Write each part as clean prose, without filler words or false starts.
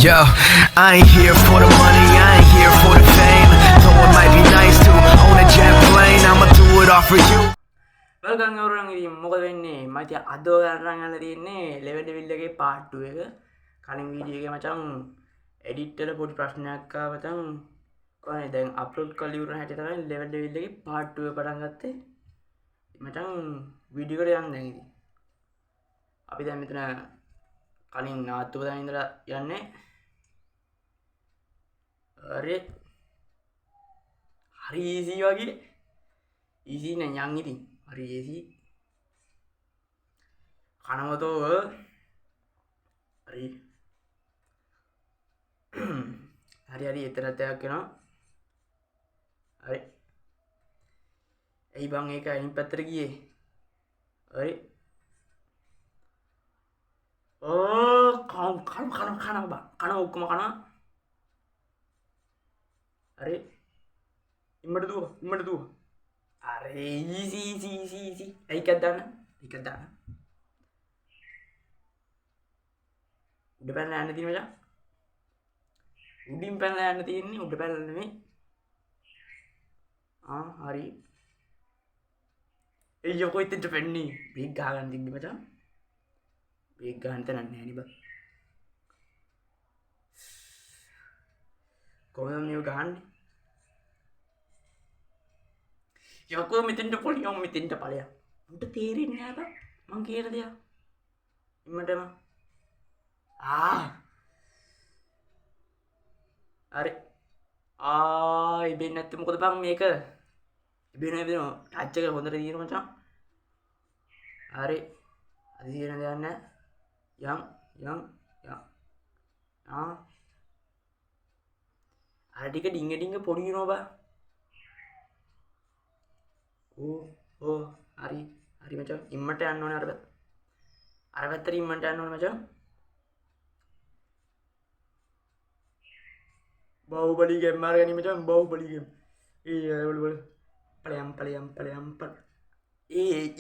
Yo, I ain't here for the money, I ain't here for the fame. Though it might be nice to own a jet plane, I'ma do it all for you. Welcome everyone. මොකද වෙන්නේ මම ඉතින් අද ඔයාලට අරන් තියෙන්නේ level devil එකේ part 2 එක. කලින් වීඩියෝ එකේ මචං එඩිට් වල පොඩි ප්‍රශ්නයක් ආවා මචං. කොහේ දැන් අප්ලෝඩ් කරලා ඉවර හැටි තමයි ලෙවල් ඩෙවිල් එකේ part 2 එක පටන් ගත්තේ. මචං වීඩියෝ එකට යන්න දැන් ඉතින්. අපි දැන් මෙතන කලින් නාත්තුව දැන් ඉඳලා යන්නේ. හරි easy වගේ. easy නේ යන් ඉතින්. හරි easy. කනවතෝ හරි හරි එතරම් තයක් වෙනවා. හරි. එයි බං ඒක අනිත් පැත්තට ගියේ. හරි. කන බං. කන ඔක්කොම කනවා. හරි. ඉම්මට දුව. අරේ easy. එකක් දාන්න. උඩ පැනලා යන්න තියෙන මචං. උඩින් පැනලා යන්න තියෙන්නේ උඩ පැනලා නෙමෙයි. හරි. එయ్యෝ කොයිද පෙන්නේ? බ්‍රේක් ගහගන්න තිබ්බේ මචං. බ්‍රේක් ගන්න තැනක් නැහැ නේ බං. කොහොමද මේක ගහන්නේ? යකෝ මෙතෙන්ට පොලියම් මෙතෙන්ට ඵලයක්. උන්ට තේරෙන්නේ නැහැ බං. මං කියන දේ. ඉම්මටම. හරි. ඉබෙන්නේ නැත්නම් මොකද බං මේක? ඉබෙනවා. ටච් එක හොඳට දිනන මචං. හරි. අද දිනන දෙයක් නැහැ. යම්. අර ටික ඩිංග පොඩි වෙනවා බං. හරි මචං. ඉම්මට යන්න ඕනේ අර පැත්ත. අර පැත්තට ඉම්මට යන්න ඕනේ මචං. बाहुबली गेम मार गया नहीं मचान. बाहुबली गेम बोल पलयम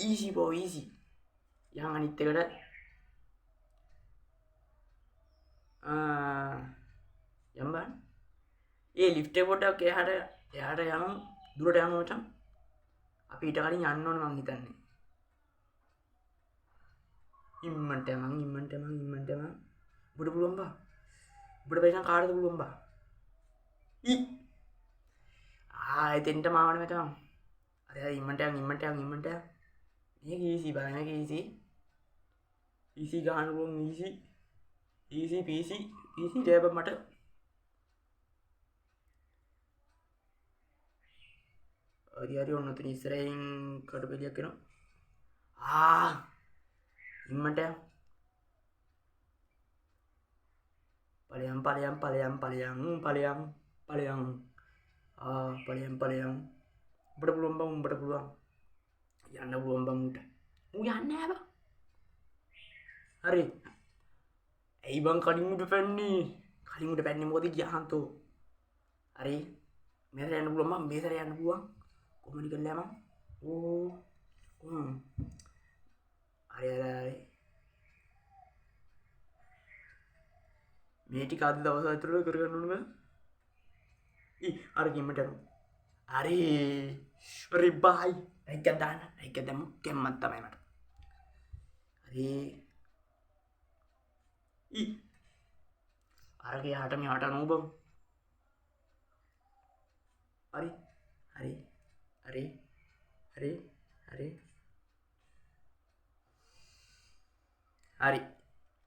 easy bro easy yang අනිත් එකට යම් බං. ලිෆ්ට් එක පොඩ්ඩක් එහාට යමු. දුරට යමු මචං. අපි ඊට කලින් යන්න ඕනේ මං හිතන්නේ. ඉම්මන්ට යමන්. බුඩ පුළුවන් බා. බුඩ බයිසන් කාටද පුළුවන් බා. එතෙන්ට මාවන මචං. අර ඉම්මන්ට යන්. මේක easy බා. මේක easy ගන්න පුළුවන් easy PC ටැබ් මට. හරි ඔන්න උතන ඉස්සරහින් කඩපෙලියක් එනවා. ඉම්මට පලයම්. උඹට පුළුවන් බං. යන්න පුළුවන් බං උට. ඌ යන්නේ නැහැ බං. හරි. ඇයි බං කලින් උඩ පැන්නේ මොකද යහන්තෝ. හරි. මෙතන යන්න පුළුවන් බං. මේසර යන්න පුළුවන්. කොහොමද කරලා මං. හරි. මේ ටික අද දවස් අතරේ කරගන්න ඕනේ බං. අර ගිම්මට යනවා. හරි බයි. එක දැම්මු. කෙම්මක් තමයි මට. හරි. අරගේ හට මෙහාට නෝ බං. හරි.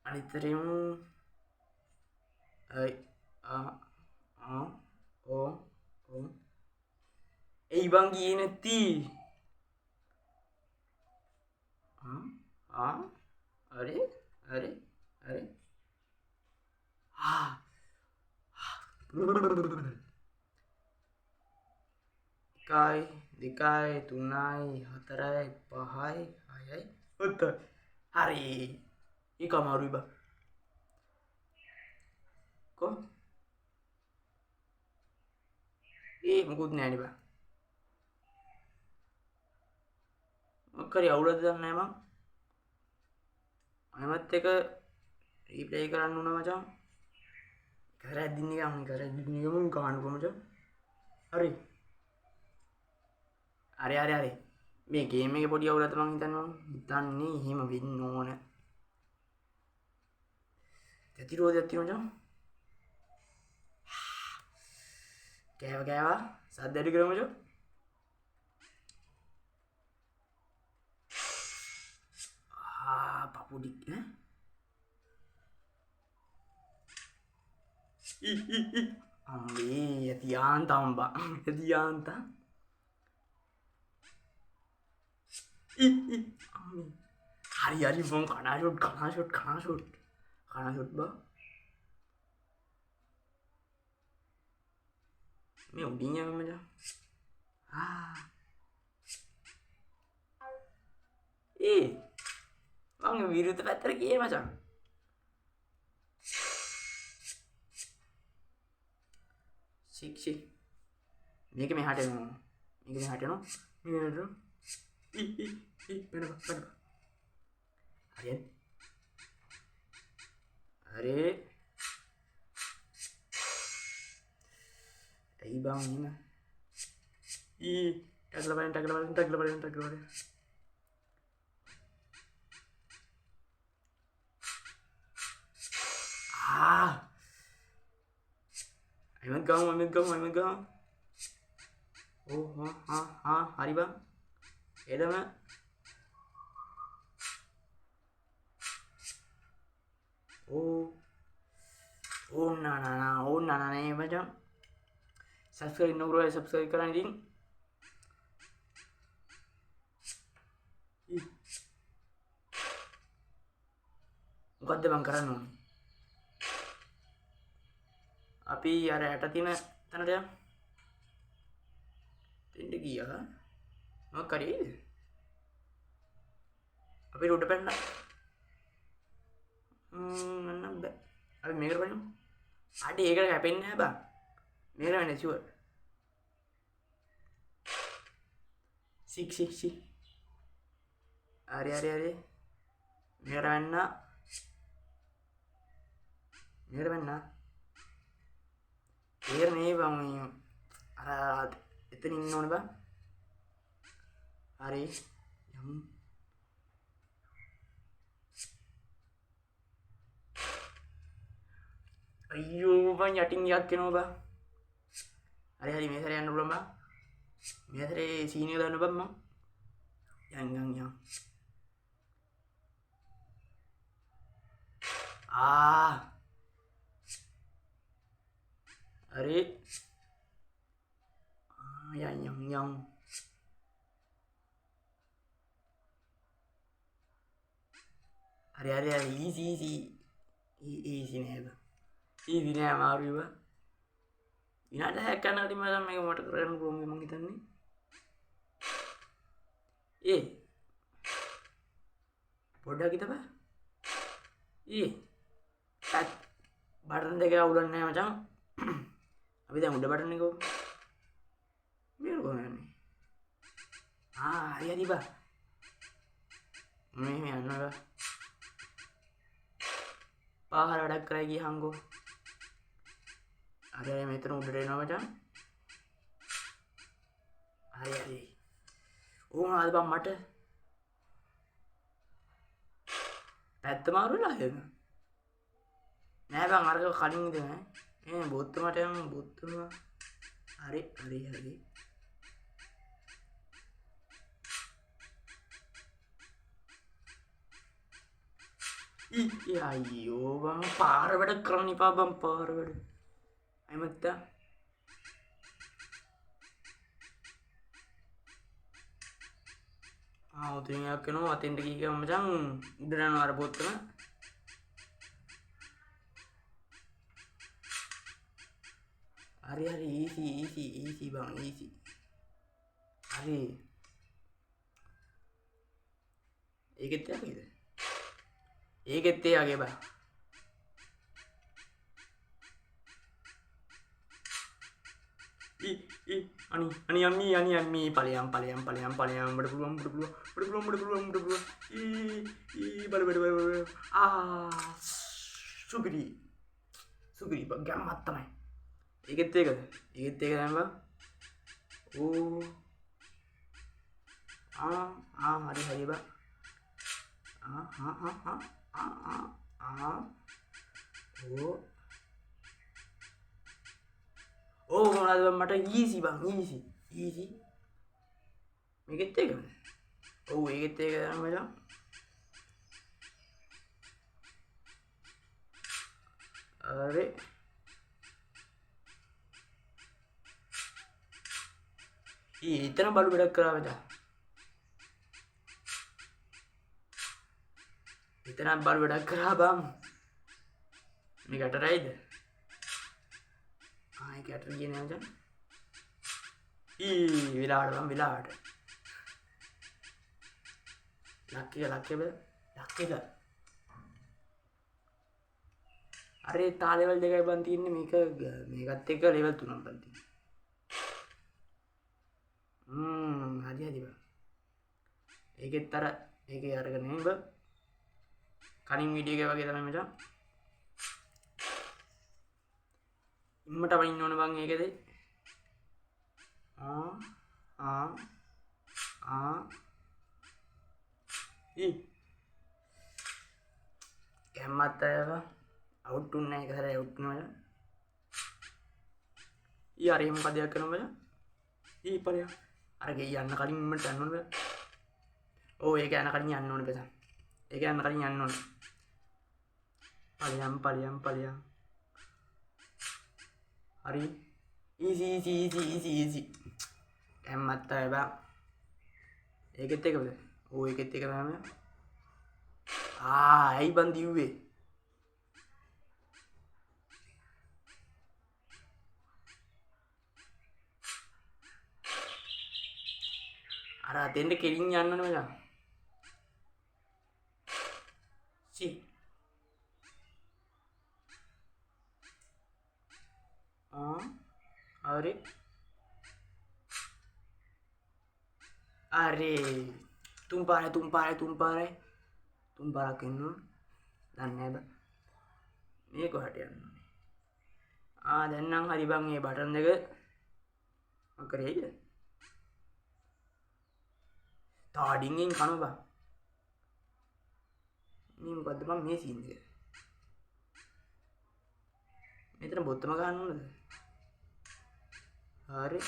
අනිතරෙම එයි බං ගියේ නැති. හරි. එකයි දෙකයි තුනයි හතරයි පහයි හයයි හතයි. හරි. ඒක අමාරුයි බං. කො මොකුත් නෑ නේ බං. මොකක්ද අවුලද දන්නේ නැහැ මං. අයමත් එක රීප්ලේ කරන්න උනා මචං. කර ඇදින්නේ කර ඇදින්නකම ගානකොමට හරි අරි මේ ගේම එක පොඩි අවුලක් මං හිතන්නේ එහෙම වෙන්න ඕන ප්‍රතිරෝධයක් තියෙනවා මචං කෑවා සද්ද ඇති කරමු මචං පපුඩි අම්මේ යතියාන්තා අම්බා යතියාන්තා හරි බං කනාෂොට් බා මේ උඩින් යන්න මචං මං විරුද්ධ පැත්තට ගියේ මචං ශික් මේක මෙහාට එනවා හරි ඇයි බං එහෙම ටැග්ල බලන්න I'm gone. Oh, hari bang. Ada mak. Nah, nih macam. Subscribe කරන්න ඉතින්. මොකද්ද බං කරන්න ඕනේ? අපි අර යට තියෙන තැනට යමු. දෙන්න ගියා. මොකක් කරේද? අපි උඩ පැන්නා. නන්න බෑ. අපි මේකට බලමු. අඩේ ඒකට කැපෙන්නේ නැහැ බං. මේකට වෙන්නේ ෂුවර්. 6 හරි. මේකට වෙන්න. තේරෙන්නේ බං මේ අර එතන ඉන්න ඕනේ බං. හරි යමු. අයියෝ බං යටින් යක් එනවා බං. හරි මේ සැරේ යන්න පුළුවන් බං. මේ සැරේ සීනියර් දාන්න බං මං. යන්. Hari yang hari easy nih amaru ba ini ada hacker nanti malam mega motor keren belum memang kita nih bodoh kita ba button දෙක අවුලක් නැහැ මචං අපි දැන් උඩ බටන් එක මේක කොහොමද හරි බා මේ යනවා පාහර වැඩක් කරයි ගියහන්කෝ හරි මෙතන උඩට එනවා මචං හරි ඕනවාද බං මට පැත්ත මාරු වෙලා එහෙම නෑ බං අරක කලින් ඉඳන් බොත්තමට යමු බොත්තම හරි අයියෝ බං පාර වැඩ කරන්න එපා බං පාර වැඩ අයිමත්තා උතින් එකක් වෙනවා අතෙන්ට ගිහ ගමන් මචං උඩට යනවා අර බොත්තම හරි easy bang easy hari ඒකෙත් එයාගේ බං ani අම්මි පලයම් බඩ පුළුවන් බල සුගරි සුපිරි බං ගැම්මක් තමයි. ඒකෙත් ඒකද? ඒකෙත් ඒක තමයි බං. ඕ හරි හරි බං. ඕ මොනවද බං මට ඊසි බං ඊසි. මේකෙත් ඒකද? ඔව් ඒකෙත් ඒක තමයි බං. अरे इतना बालू बेड़ा करा बेटा इतना बालू बेड़ा करा बम मैं कट रहा इधर हाँ कट रही है ना जन विराट बम विराट लक्की का अरे ता लेवल දෙකයි බන් තියෙන්නේ මේකත් එක්ක ලෙවල් 3ක් බන් තියෙන්නේ හරි බං ඒකෙත් අර ඒකේ අරගෙන නේ බං කලින් වීඩියෝ එකේ වගේ තමයි මචං ඉම්මට වයින්න ඕන බං ඒකේද කැම්මත් අය බං आउट नहीं कर आउट में ये अरे हम पद करना भैया ये पर अरे ये अन्न करी में टैन में ओ एक अन्न करी अन्न में बेटा एक अन्न करी अन्न पलियम अरे इजी एम मत है बा एक कितने का बेटा ओ एक कितने का मैं यही बंदी हुए අර අතෙන්ද කෙලින් යන්න ඕනේ මචං. සි. अरे तुम पारे किन्नु දන්නේ බෑ. මේ කොහට යන්නේ? දැන් නම් හරි බං මේ බටන් දෙක අකරේද? තාඩින්ගෙන් කනවා බං. මේ මොකද්ද බං මේ සීන් එක? මෙතන බොත්තම ගන්න ඕනද? හරි.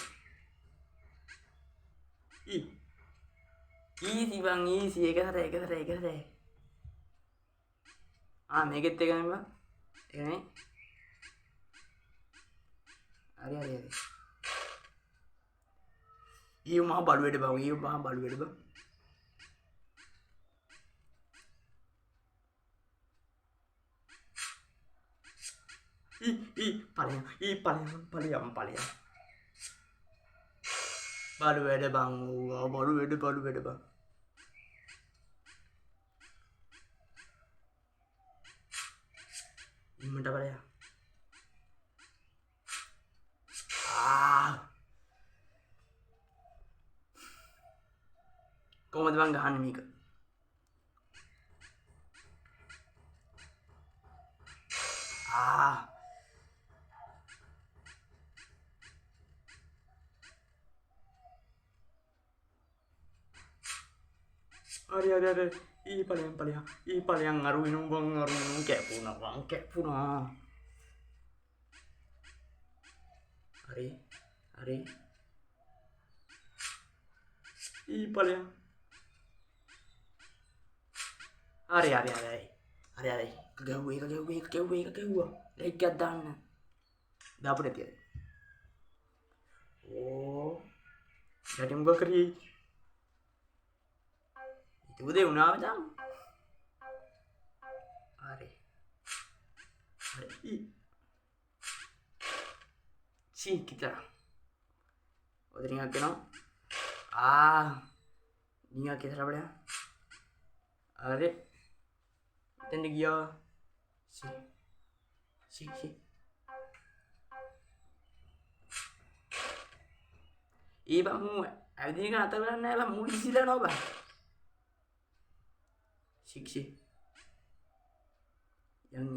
ඊසි බං ඊසි එක සැරේ. මේකෙත් එක නෙමෙයි බං. ඒක නේ. හරි. ඊ මහා බලුවේද බං. පලියම් බලුවේද බං. ඉන්නට බලයා. කොහොමද බං ගහන්නේ මේක? අර ඊ පලයන් අරුවිනු බං කැපුණා. හරි ඊ පලයන් හරි ගැව්වා ලයික් එකක් දාන්න දාපු නැතිද? ගැටි මොකක් කරේ? උදේ වුණා මචං. හරි kita udah tinggal kenal tinggal kita apa ya? Ada tenda dia si iba mu ada ni kan atas mana lah muli sila no ba si yang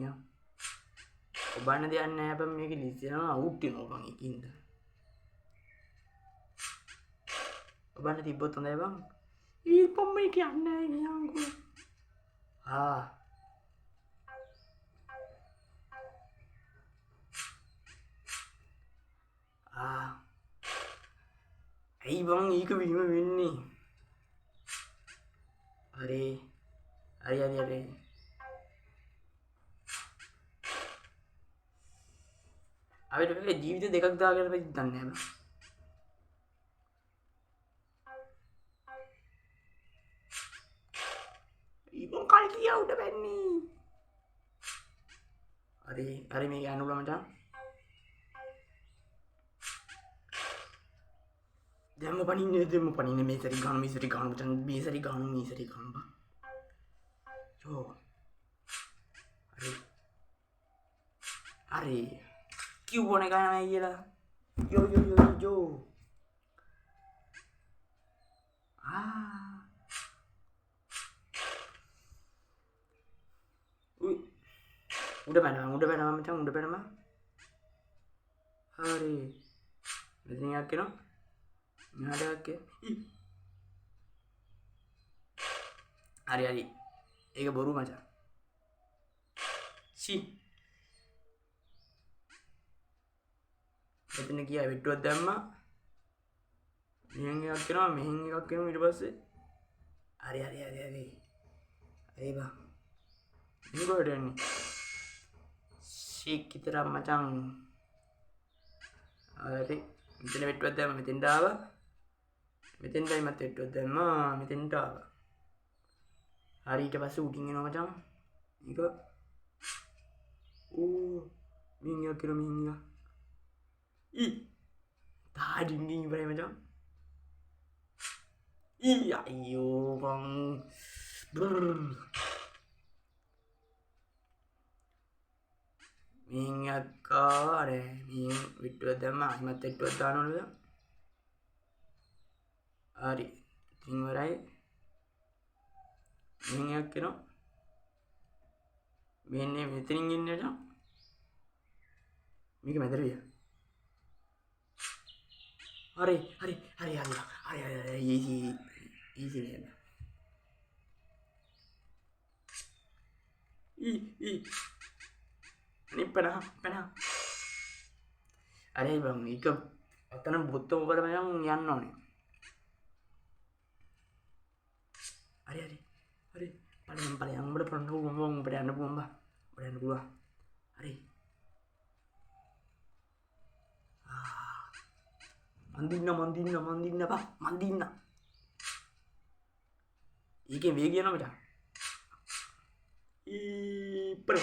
ඔබන්න දෙයක් නෑ බං මේක ලිස්සනවා අවුට් වෙනවා බං ඒකින්ද. ඔබන්න තිබ්බොත් හොඳයි බං. ඊ පොම්ම මේක යන්නේ නෑ නියංකෝ. ඇයි බං ඒක වීම වෙන්නේ? හරි අපිට මේ ජීවිත දෙකක් දාගෙන වෙද්දි දන්නේ නැහැ බං. ඊබන් කල්කිය උඩ බැන්නේ. හරි මේක යන්න උලා මචං. දෙම්ම පනින්නේ මේ සැරි ගාන මචං මේ සැරි ගාන බං. යෝ. හරි. කිව්වනේ ගානමයි කියලා. යෝ. උඩ පැනම මචං උඩ පැනම. හරි. මෙතන එකක් එනවා. මෙහාට එකක් හරි. ඒක බොරු මචං. මෙතන ගියා විට්ටුවක් දැම්මා. මෙහෙන් එකක් එනවා ඊට පස්සේ. හරි. ඒ බා. මේකට යන්නේ. කිතරම් මචං. හරි. මෙතන විට්ටුවක් දැම්මා මෙතෙන්ට ආවා. මෙතෙන්ටයි මත් විට්ටුවක් දැම්මා මෙතෙන්ට ආවා. හරි ඊට පස්සේ උඩින් එනවා මචං. මේක මින් එකක් කරා තාඩින්ගින් ඉවරයි මචං. අයියෝ බං. මින් එකක් ආවා මින් විට්ටුවක් දැම්මා අයිමත් විට්ටුවක් දාන්න ඕනද? හරි ඉතින් ඉවරයි. මින් එකක් එනවා. මෙන්නේ මෙතනින් ඉන්නේ මචං. මේක මැදට ගියා. හරි easy නේද? පැන. අरे බං මේක අතන බුද්ධ මොකද මචං යන්න ඕනේ. හරි. ඵලයන් උඹට උඹට යන්න පුළුවන්. හරි. මන්දින්න. ඒකේ වේගය යනවා මචං. ඉප්පර.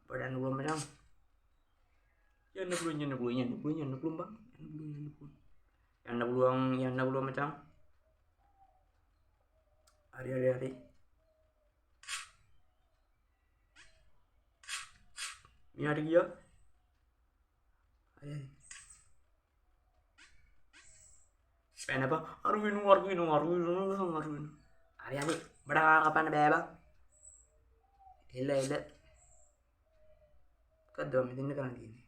බඩන්න පුළුවන් මචං. යන්න පුළුවන් මචං. හරි. මෙයාට ගියා. පැනපා අරු වෙනවා. හරි බඩා කපන්න බෑ බං. එල්ල මොකද්ද මෙතන කරන්න තියෙන්නේ?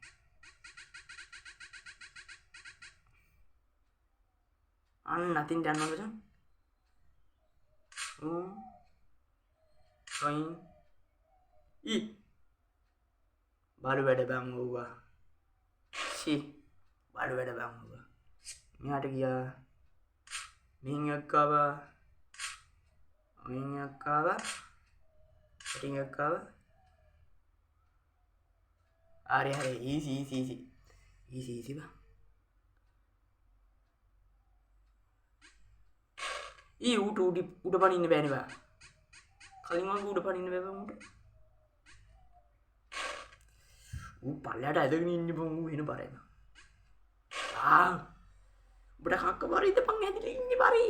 අන්න අතින් යනවා මචං. බඩු වැඩ බං ඕවා. බඩු වැඩ බං ඕවා. මෙහාට ගියා. මින් එකක් ආවා. setting එකක් ආවා. හරි easy බං. උඩ පනින්න බෑනේ බා. කලින් වගේ උඩ පනින්න බෑ බං උඩ. පල්ලයට ඇදගෙන ඉන්න බං වෙන බරයි. උඹට කක්ක බරිද පං ඇදලා ඉන්නේ බරි.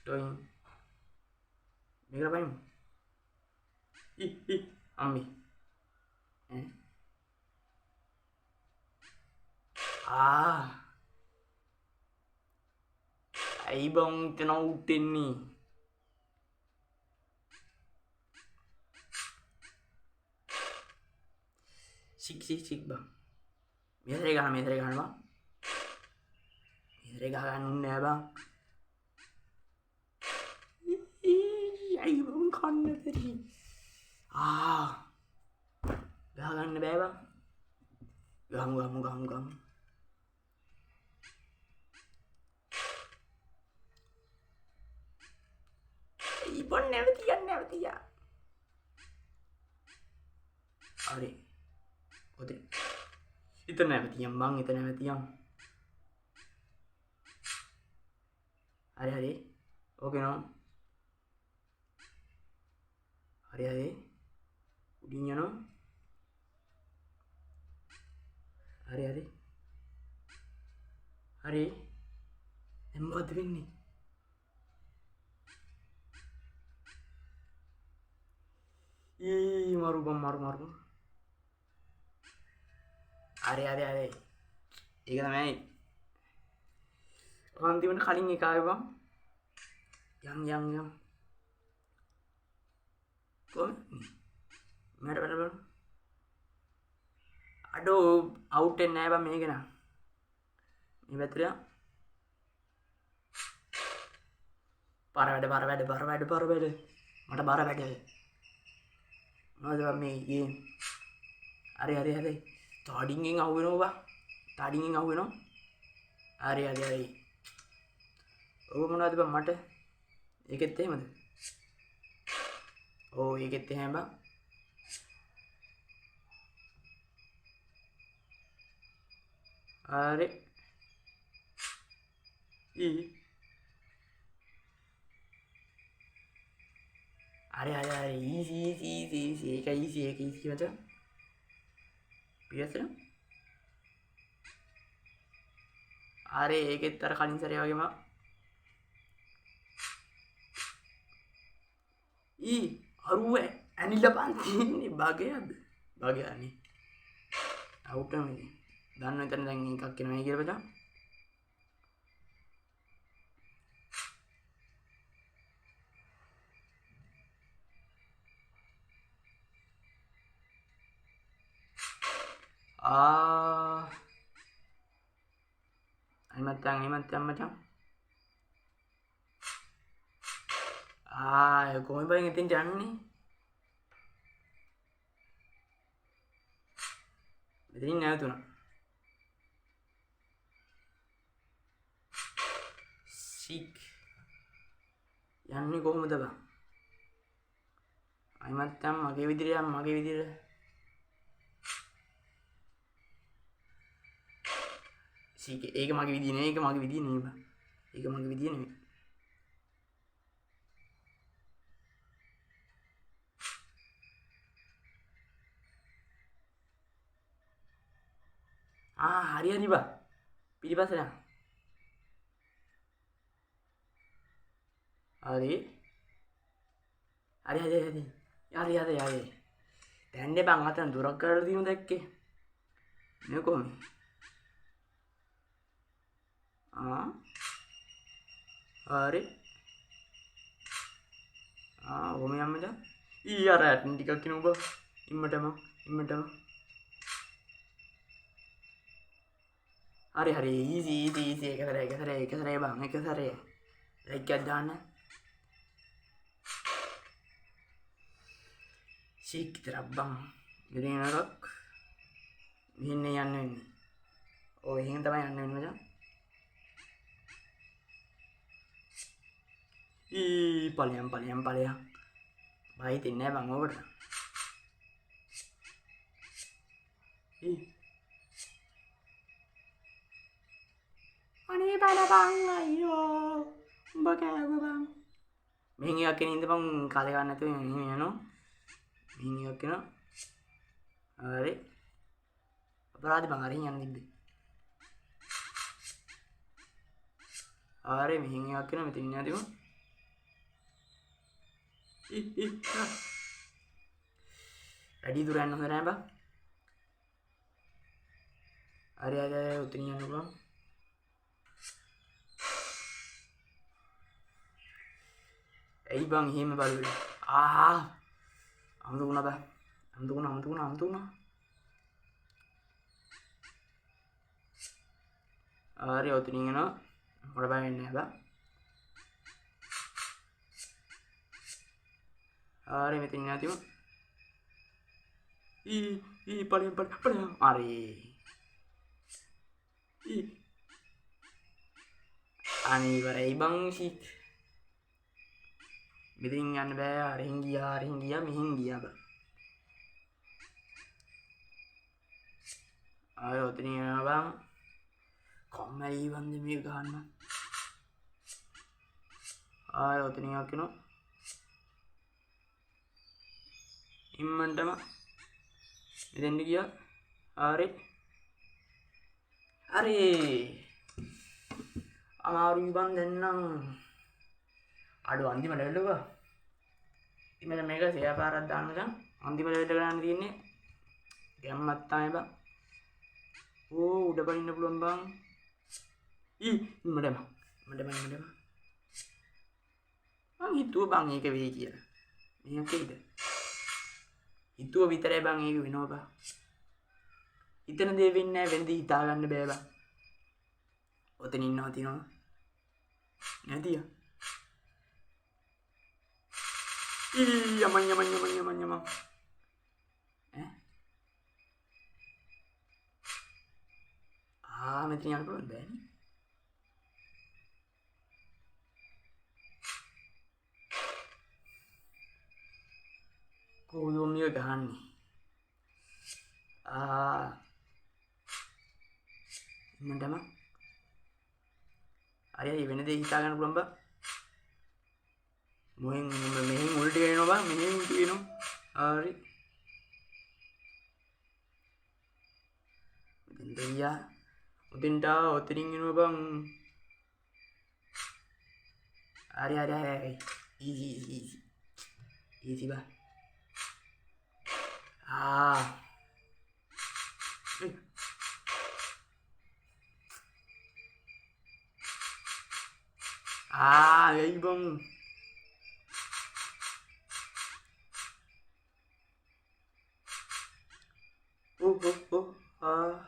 ටොයින්. මේක බලමු. අම්මි. ඇයි බං තන උට්ටෙන්නේ සික් බං මෙතරේ ගහනවා මෙතරේ ගහනවා ගන්න නෑ බං ඇයි බං කන්න දෙරි ගහගන්න බෑ බං ගමු ඉබන් නැවතිය හරි ඔතේ ඉත නැවතියම් බං ඉත නැවතියම් හරි ඕකේ නෝ හරි උඩින් යනවා හරි දැන් මොකද වෙන්නේ maru hari ඒක තමයි අන්තිමට කලින් එක ආවේ බං යම් කොහොම මට බලන්න අඩෝ අවුට් වෙන්නේ නැහැ බං මේක නා මේ පැත්තට පාර වැඩ මට බර වැඩ මොනවද මේ ගේ හරි තාඩින්ගෙන් අහුවෙනවා හරි ඔබ මොනවද බං මට ඒකෙත් එහෙමද ඕ ඒකෙත් එහෙම බං හරි easy ඒක මචං පියසන හරි ඒකෙත් අර කලින් සැරේ වගේම අරුව ඇනිල්ල පන්තින්නේ බගයන්නේ අවුටම දන්න එතන දැන් එකක් කෙනවයි කියලා බදා අයිමත්තන් මචං කොහොම බං ඉතින් යන්නේ මෙතනින් නැවතුණා සික් යන්නේ කොහොමද බං අයිමත්තන් මගේ විදිහට සික් ඒක මගේ විදිහ නෙවෙයි බං ඒක මගේ විදිහ නෙවෙයි හරි බං පිටිපස්සට යන්න හරි දැන්නේ බං අතන දුරක් කරලා තියෙනු දැක්කේ මේ කොහොමද හරි ඔහොම යන්නද අර ඇටන් ටිකක් කිනු බං ඉම්මටම හරි easy එක සැරේ බං එක සැරේ ලයික් එකක් දාන්න සික් විතරක් බං මෙතන එකක් මෙහෙන්න යන්න වෙන්නේ ඔය එහෙන් තමයි යන්න වෙන්නේ මචං ඵලයන් බයි තින්නේ නැහැ බං ඕකට අනේ බලපං අයියෝ උඹ කෑව බං මෙහෙන් එකක් කෙනින් ඉඳපන් කාලේ ගන්න නැතුව මෙහෙම යනවා මෙහෙන් එකක් කෙනා හරි අපරාධ බං අරින් යන්න තිබ්බේ හරි මෙහෙන් එකක් කෙනා මෙතන ඉන්න තිබුණා වැඩි දුර යන්න හොඳ නැහැ බං හරි උතනින් යන්න පුළුවන් ඇයි බං එහෙම බලුවේ අමුතුුණ බෑ අමුතුුණ ආරි ඔතනිගෙන මොට බැවෙන්න බ ආරි මෙතින් ඇතිම පල අරි අනිවරයි බං සිත් මෙතින් යන්න බෑ අරහින් ගිය මෙහින් ගිය බ ආය ඔතනින් බං කොම්මැලී වන්ද මේ ගන්න ආය ඔතනියක් කෙන ඉම්මන්ටම මෙතෙන්ට ගිය ආරි අරි අමාරු බන් දෙන්නම් අඩු අන්තිම ලෙවල්ලක ඉමට මේක සය පාරත් දාන්නකම් අන්තිම ලෙවල්ට කරන්න තියන්නේ ගැම්මත්තාය බං උඩ පනින්න පුළුවන් බං මටම හිතුව බං ඒක වේ කියලා මේකයිද හිතුව විතරයි බං ඒක වෙනවා බං හිතන දේ වෙන්නේ නැහැ වෙනද හිතාගන්න බෑ බං ඔතන ඉන්නවා තියනවා නැතිය යමන් මෙතන යන්න පුළුවන් බෑනේ කොහොමද ගහන්නේ ඉන්නටම අරය වෙන දේ හිතා ගන්න පුළුවන් බා මොහෙන් මෙහෙන් උල්ට වෙනවා බා මෙහෙන් උල්ට වෙනවා හරි දෙන්දියා උදින්ට ඔතනින් එනවා බං හරි ඊසි බා ඇයි බං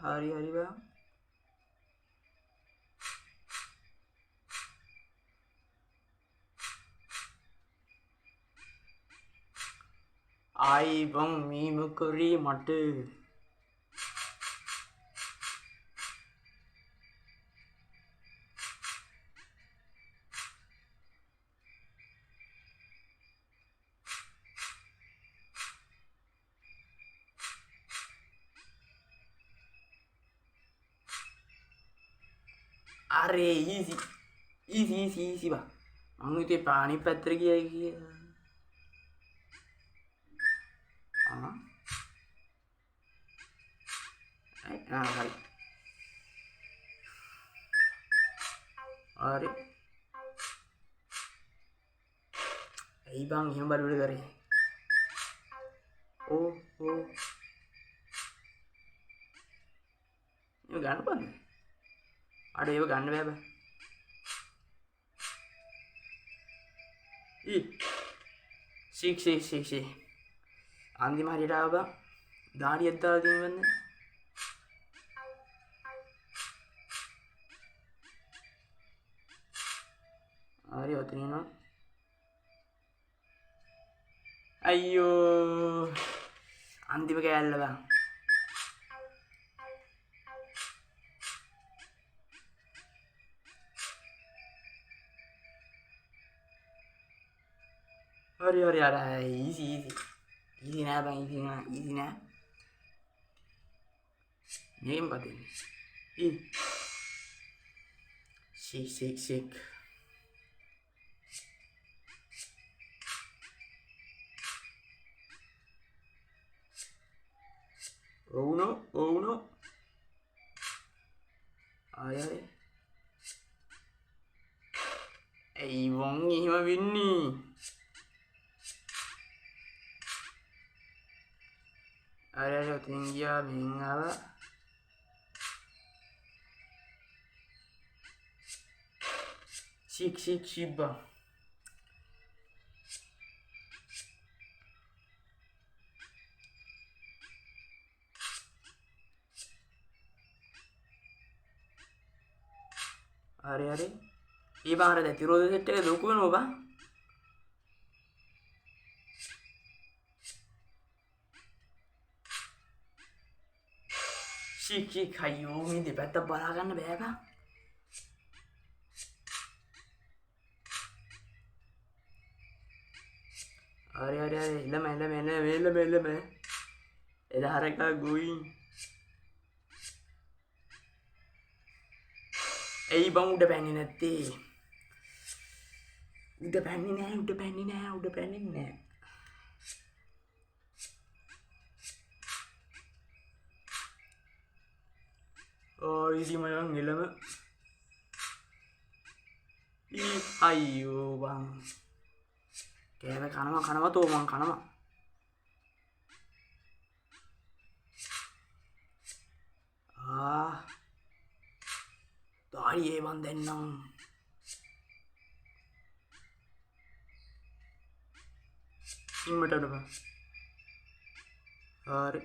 හරි බං ආයි බං මීම කරේ මට අරේ ඊසි බා මං හිතුවේ පානි පැත්තට ගියයි කියලා හරි ඇයි බං එහෙම බලවල කරේ ඒ ගන්න බං අර ඒව ගන්න බෑ බෑ ශී අන්තිම හරියට ආව බං දාඩියක් දාලා තියෙන වන්ද හරි ඔතනිනවා අයියෝ අන්තිම කෑල්ල බං හරි අර ඊසි නෑ බං ඊසි නෑ මේකම කතේ ශික් ඔවුනෝ ආය ඇයි වොන් එහෙම වෙන්නේ අර ඔතෙන් ගියා මෙන් ආවා ශික් බං හරි හරි ඒ බං අර දැතිරෝධ සෙට් එක ලොකු වෙනවා බං ශික් අයියෝ මේ දෙපැත්ත බලා ගන්න බෑ බං හරි හරි හරි එළම එදහරකා ගොයින් ඇයි බං උඩ පැන්නේ නැත්තේ උඩ පැන්නේ නෑ ඉදි මයන් එළම අයියෝ බං කෑම කනවා තෝමන් කනවා දාඩි ඒ බන් දෙන්නම් ඉම්මට අඩ බං හරි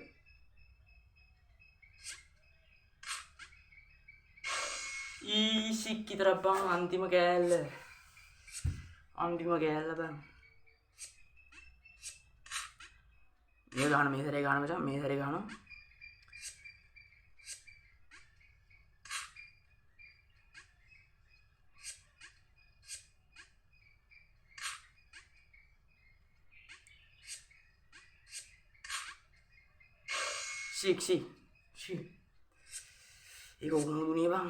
ඊසික් ඉතරක් බං අන්තිම කෑල්ල බං මේ ගාන මේ සැරේ ගාන මචං මේ සැරේ ගාන ශික් ඒක උගුණු දුනිය බං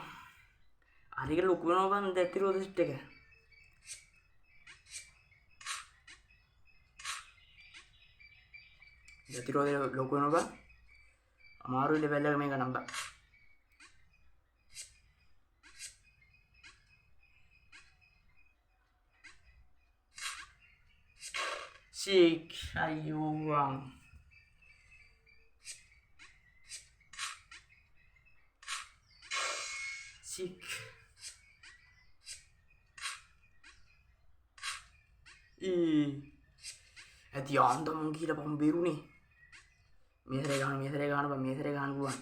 අරික ලොකු වෙනවා බං දැතිරෝධ සෙට් එක දැතිරෝධ ලොකු වෙනවා බං අමාරුයි ලෙවල් එක මේක නම් බං ශික් අයියෝ බං ඇති ආන්දම කියලා බම් බේරුනේ මේ සැරේ ගහන බං මේ සැරේ ගහන්න පුළුවන්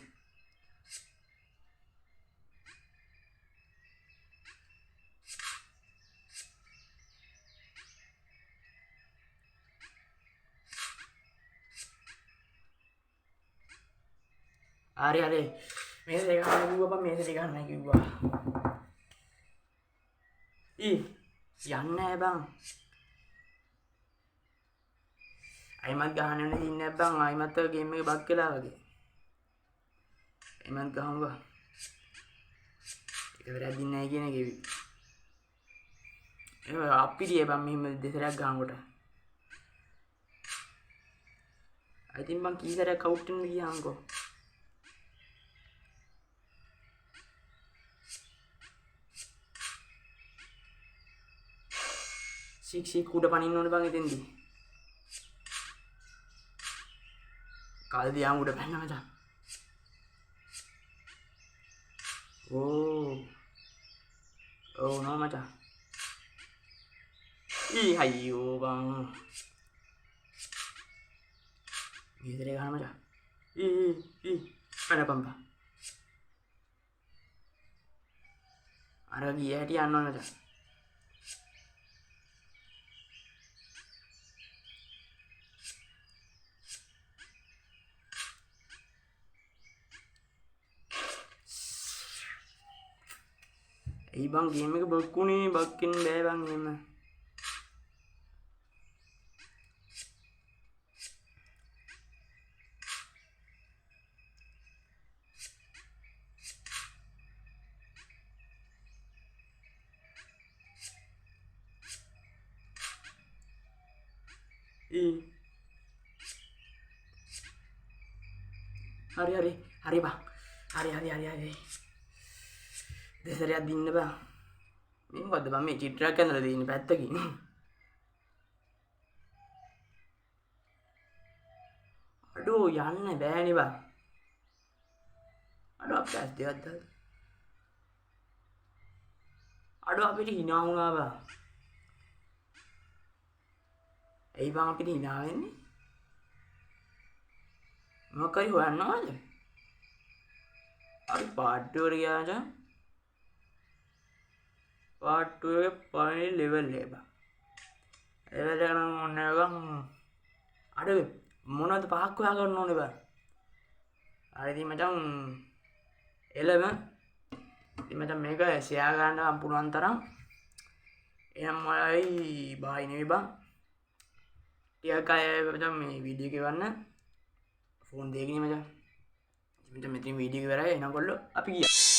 හරි මේ සැරේ ගහන්න කිව්වා බං මේ සැරේ ගහන්න කිව්වා යන්නේ නැහැ බං අයිමත් ගහන්න වෙන ඉන්නේ බං අයිමත් ගේම් එක බග් වෙලා වගේ අයිමත් ගහමු බං ඒක වැරදින්නේ නැහැ කියන එක ඒ අපිරිය බං මෙහෙම දෙසරයක් ගහනකොට අයිතින් බං කී සැරයක් අවුට් වෙන්න ගියාම්කෝ ශික් උඩ පනින්න ඕනේ බං එතෙන්දී කාල දියාම උඩ පැන්න මචං ඔව් නෝ මචං අයියෝ බං මේතරේ ගහන මචං පැනපම් බං අර ගිය හැටි යන්න ඕන මචං ඒ බං ගේම් එක බක්කුනේ බක්කින් බෑ බං එහෙම හරි බං හරි දෙසරයක් දින්න බං මේ මොකද්ද බං මේ චිත්‍රයක් ඇඳලා තියෙන්නේ පැත්තකින් අඩෝ යන්න බෑනේ බං අඩෝ අපිට ඇස් දෙකක් දාලා අඩෝ අපිට hina වුණා බං එයි බං අපිට hina වෙන්නේ මොකක් හරි හොයන්නවද අර පාඩුවට ගියා මචං පාට්ටුව පයි ලෙවල් ලේබ එවලනම් ඔන්නගම් අඩ මොනද පහක් ඔයා කරන්න ඕන බ අරදි මචන් එලම ඉමට මේක සයාගන්න අම්පුරුවන් තරම් එනම් මලයි බායිනවි බං ටියක් අය මේ විඩිය එකවන්න ෆෝන් දෙකන මච මෙතින් වීඩිය කරයි එනකොල්ල අපි කිය